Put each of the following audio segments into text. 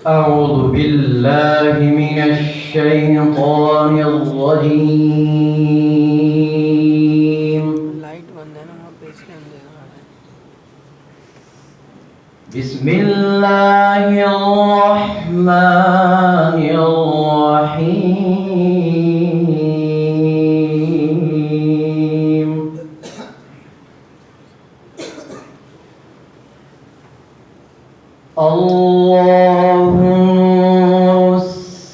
أعوذ بالله من الشيطان الرجيم. लाइट बंद है ना वहाँ पे इसलिए अंधेरा आ रहा है. بسم الله الرحمن الرحيم. الله نور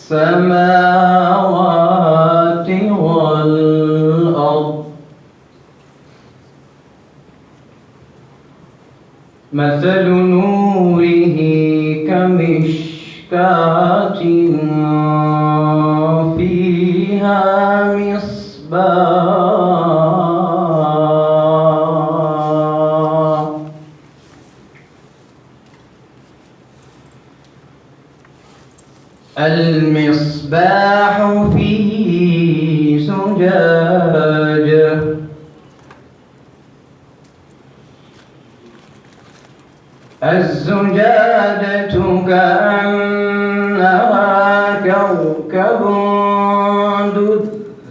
السماوات والأرض مثل نوره كمشكاة فيها مصباح المصباح في زجاجة الزجاجة كأنها كوكب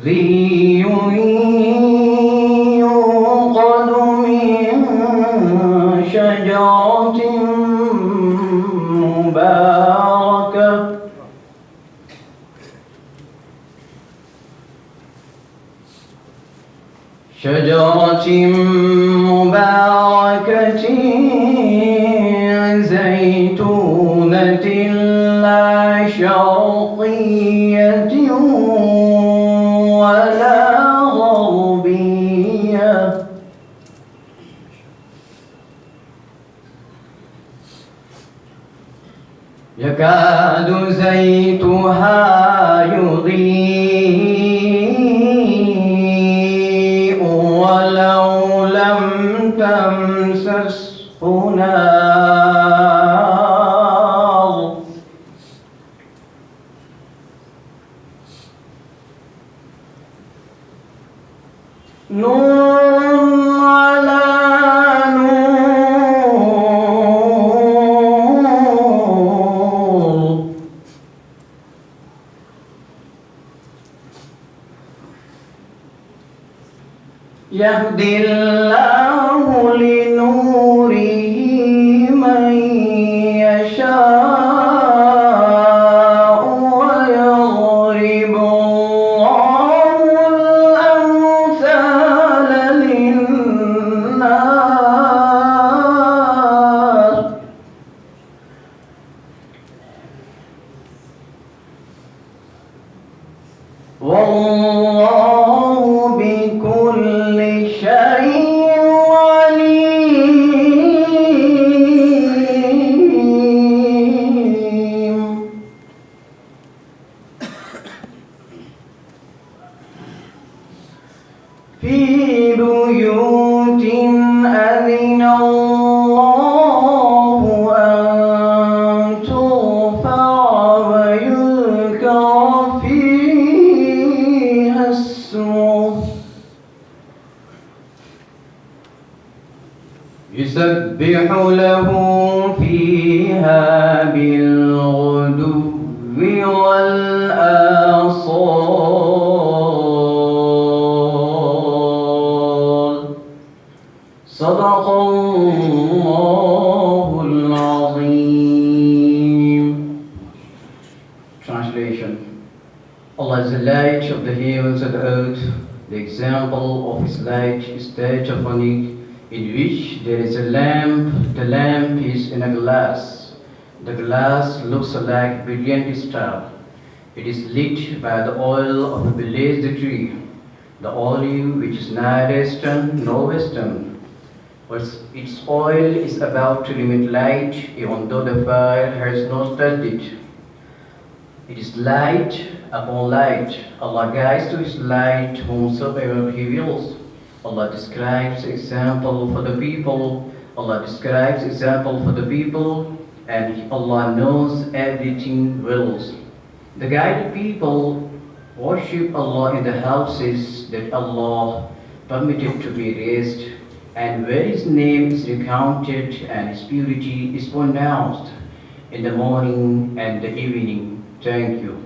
دري يوقد من شجرة مباركة زيتونة لا شرقية ولا غربية يكاد زيتها يضيء ولو لم تمسسه نار نور على نور يهدي الله لنوره من يشاء ويضرب الله الأمثال للناس والله بكل شيء عليم. في بيوت أذن الله أن ترفع ويذكر فيها اسمه يسبح له فيها بالغدو والآصال صدق الله العظيم. Translation. Allah is the light of the heavens and the earth. The example of His light is tetraphonic, in which there is a lamp. The lamp is in a glass. The glass looks like a brilliant star. It is lit by the oil of a blazed tree, the olive which is neither eastern nor western. But its oil is about to emit light, even though the fire has not touched it. It is light upon light. Allah guides to His light whomsoever He wills. Allah describes example for the people. Allah describes example for the people, and Allah knows everything wills. The guided people worship Allah in the houses that Allah permitted to be raised, and where His name is recounted and His purity is pronounced. in the morning and the evening. Thank you.